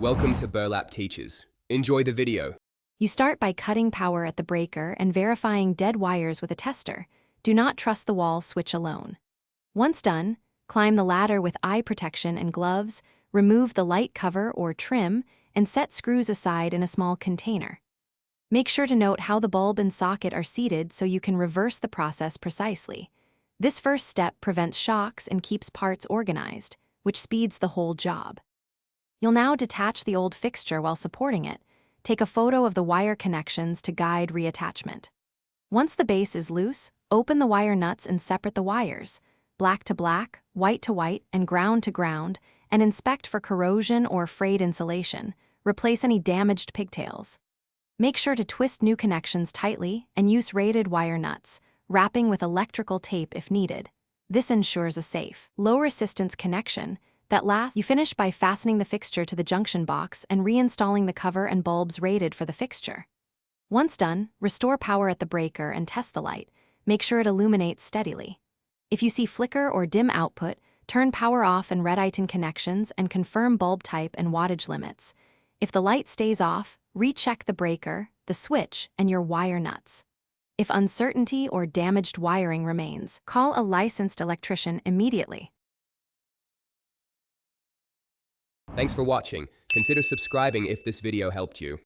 Welcome to Burlap Teachers. Enjoy the video. You start by cutting power at the breaker and verifying dead wires with a tester. Do not trust the wall switch alone. Once done, climb the ladder with eye protection and gloves, remove the light cover or trim, and set screws aside in a small container. Make sure to note how the bulb and socket are seated so you can reverse the process precisely. This first step prevents shocks and keeps parts organized, which speeds the whole job. You'll now detach the old fixture while supporting it. Take a photo of the wire connections to guide reattachment. Once the base is loose, open the wire nuts and separate the wires, black to black, white to white, and ground to ground, and inspect for corrosion or frayed insulation. Replace any damaged pigtails. Make sure to twist new connections tightly and use rated wire nuts, wrapping with electrical tape if needed. This ensures a safe, low-resistance connection that lasts. You finish by fastening the fixture to the junction box and reinstalling the cover and bulbs rated for the fixture. Once done, restore power at the breaker and test the light. Make sure it illuminates steadily. If you see flicker or dim output, turn power off and red-item connections and confirm bulb type and wattage limits. If the light stays off, recheck the breaker, the switch, and your wire nuts. If uncertainty or damaged wiring remains, call a licensed electrician immediately. Thanks for watching. Consider subscribing if this video helped you.